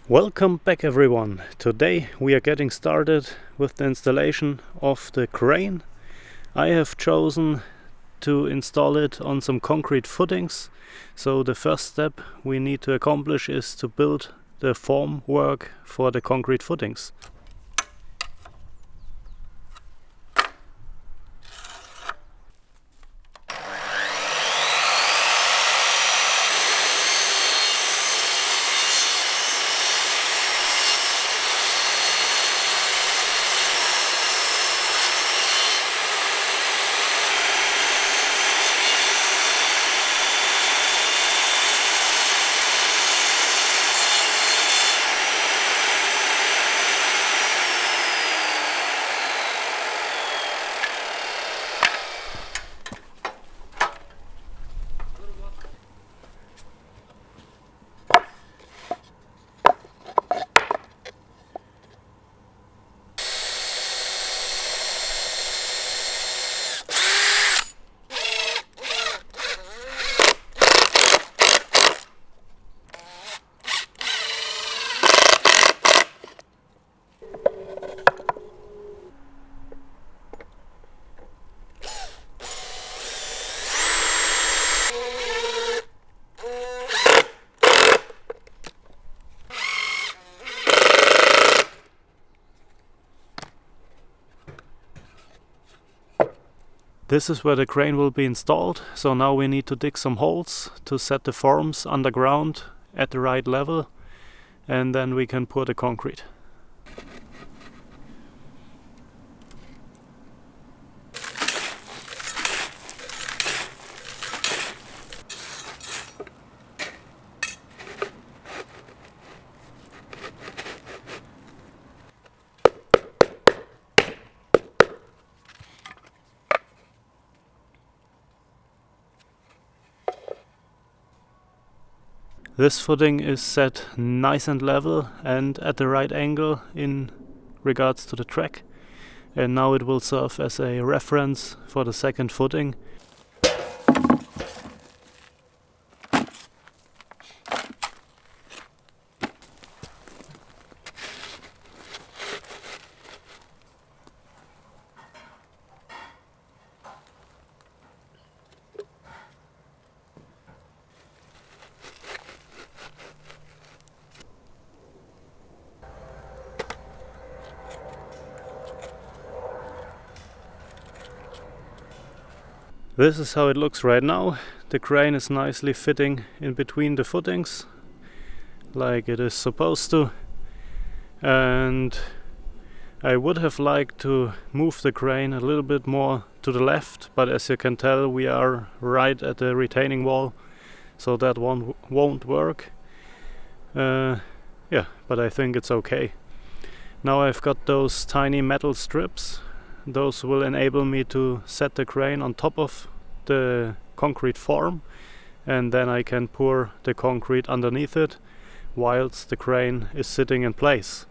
Welcome back everyone. Today we are getting started with the installation of the crane. I have chosen to install it on some concrete footings. So the first step we need to accomplish is to build the formwork for the concrete footings. This is where the crane will be installed, so now we need to dig some holes to set the forms underground at the right level, and then we can pour the concrete. This footing is set nice and level and at the right angle in regards to the track, and now it will serve as a reference for the second footing. This is how it looks right now. The crane is nicely fitting in between the footings, like it is supposed to. And I would have liked to move the crane a little bit more to the left, but as you can tell we are right at the retaining wall, so that one won't work. Yeah, but I think it's okay. Now I've got those tiny metal strips. Those will enable me to set the crane on top of the concrete form, and then I can pour the concrete underneath it whilst the crane is sitting in place.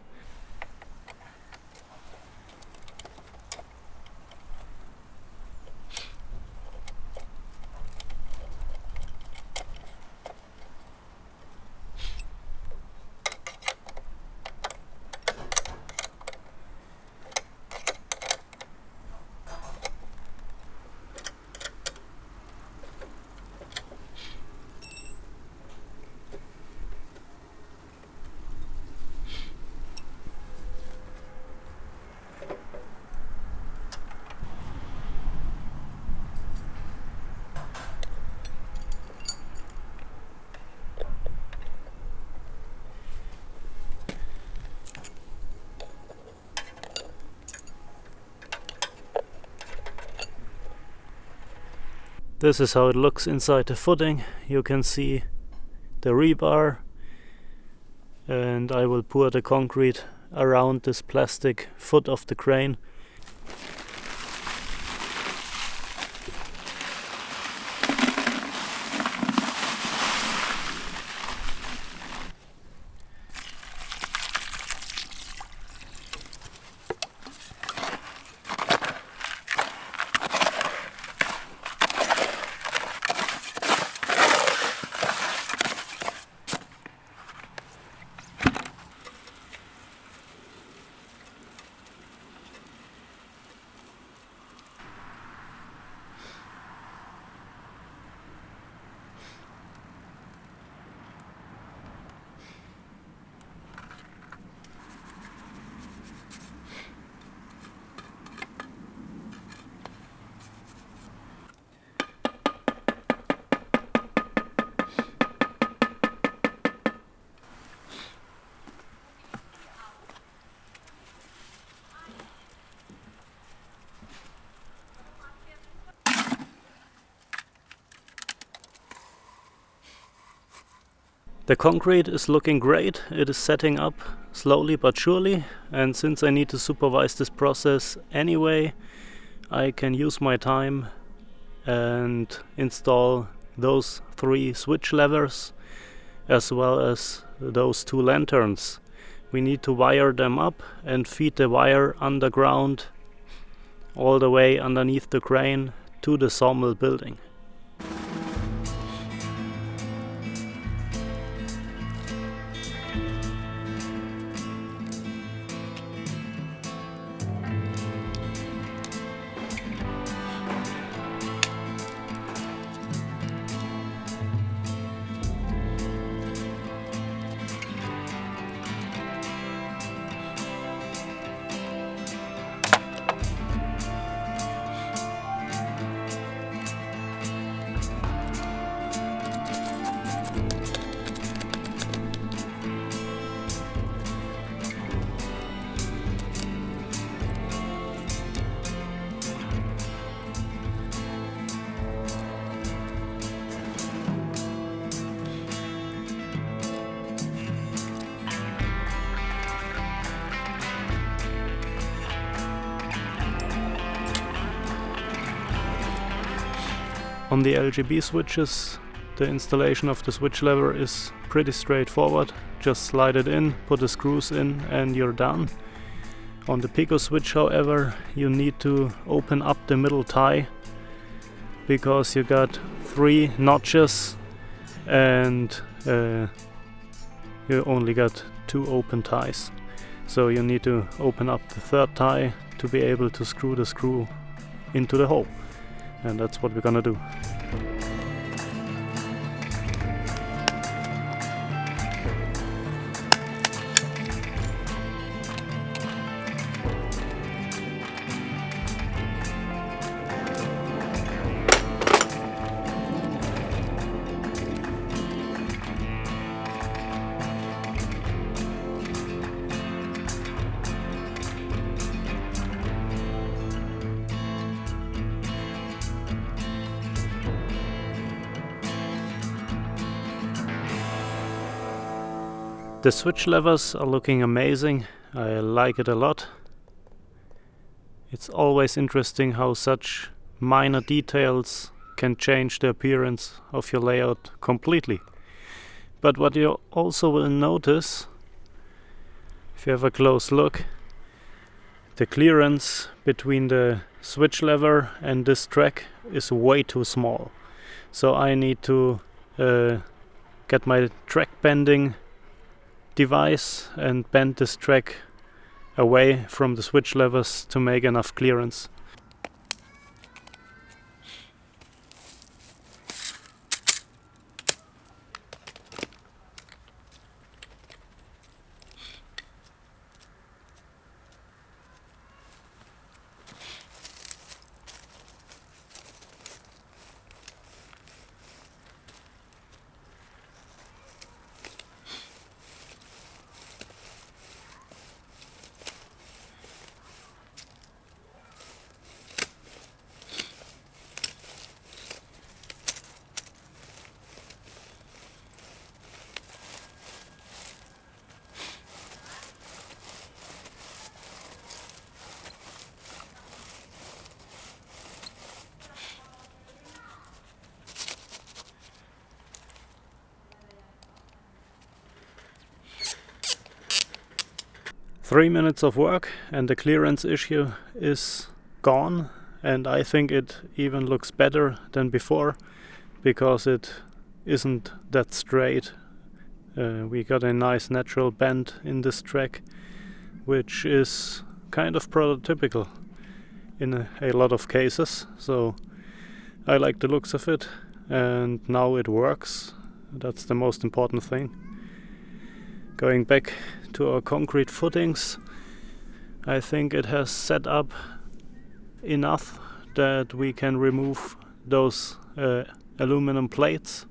This is how it looks inside the footing. You can see the rebar, and I will pour the concrete around this plastic foot of the crane. The concrete is looking great. It is setting up slowly but surely, and since I need to supervise this process anyway, I can use my time and install those 3 switch levers as well as those 2 lanterns. We need to wire them up and feed the wire underground all the way underneath the crane to the sawmill building. On the LGB switches, the installation of the switch lever is pretty straightforward. Just slide it in, put the screws in, and you're done. On the Pico switch, however, you need to open up the middle tie because you got 3 notches and you only got 2 open ties. So you need to open up the 3rd tie to be able to screw the screw into the hole. And that's what we're gonna do. The switch levers are looking amazing. I like it a lot. It's always interesting how such minor details can change the appearance of your layout completely. But what you also will notice, if you have a close look, the clearance between the switch lever and this track is way too small. So I need to get my track bending device and bend this track away from the switch levers to make enough clearance. Three minutes of work and the clearance issue is gone, and I think it even looks better than before because it isn't that straight. We got a nice natural bend in this track, which is kind of prototypical in a lot of cases, so I like the looks of it, and now it works. That's the most important thing. Going back to our concrete footings, I think it has set up enough that we can remove those aluminum plates.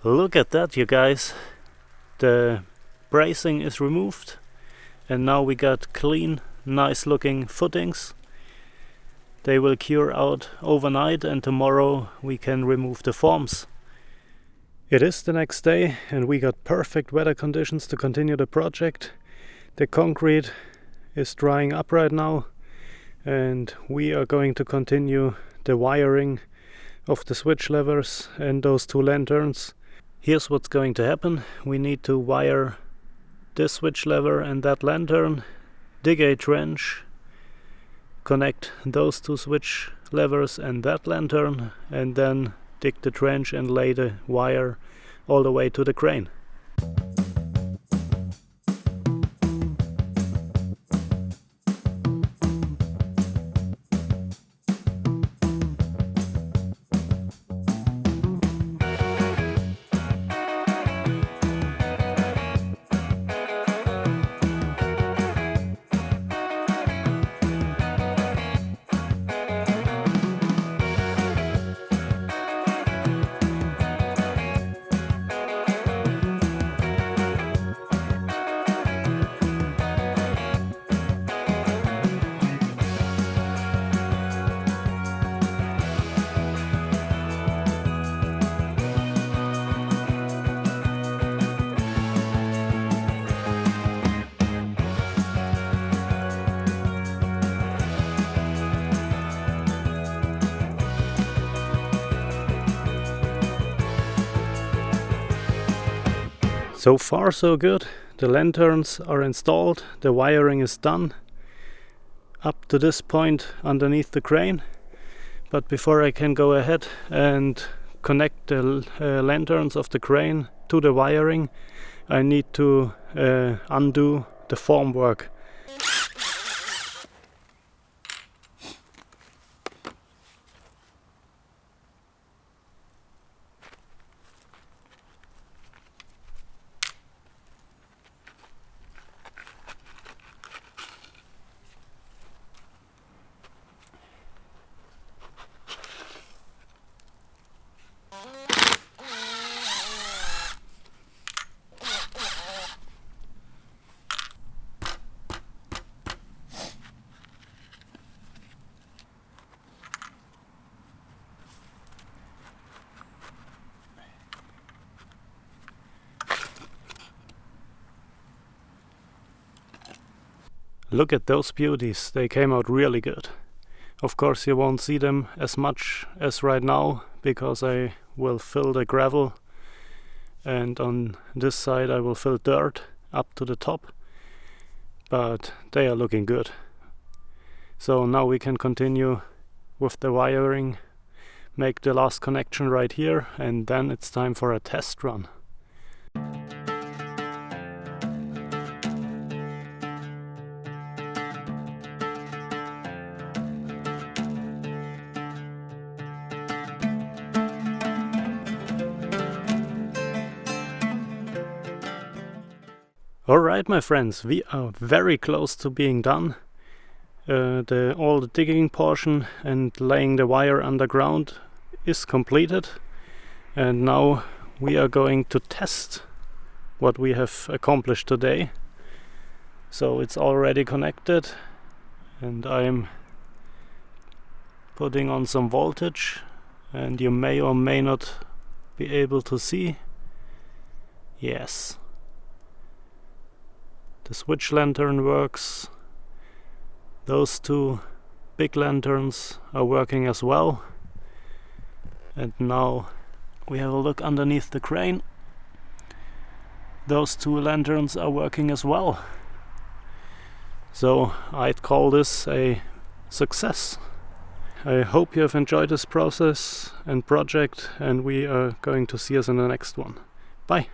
Look at that, you guys. The bracing is removed and now we got clean, nice looking footings. They will cure out overnight and tomorrow we can remove the forms. It is the next day and we got perfect weather conditions to continue the project. The concrete is drying up right now and we are going to continue the wiring of the switch levers and those two lanterns. Here's what's going to happen. We need to wire this switch lever and that lantern, dig a trench, connect those two switch levers and that lantern, and then dig the trench and lay the wire all the way to the crane. So far so good. The lanterns are installed, the wiring is done up to this point underneath the crane. But before I can go ahead and connect the lanterns of the crane to the wiring, I need to undo the formwork. Look at those beauties, they came out really good. Of course you won't see them as much as right now because I will fill the gravel and on this side I will fill dirt up to the top, but they are looking good. So now we can continue with the wiring, make the last connection right here, and then it's time for a test run. Alright my friends, we are very close to being done. All the digging portion and laying the wire underground is completed, and now we are going to test what we have accomplished today. So it's already connected and I'm putting on some voltage, and you may or may not be able to see. Yes. The switch lantern works. Those two big lanterns are working as well. And now we have a look underneath the crane. Those two lanterns are working as well. So I'd call this a success. I hope you have enjoyed this process and project, and we are going to see us in the next one. Bye!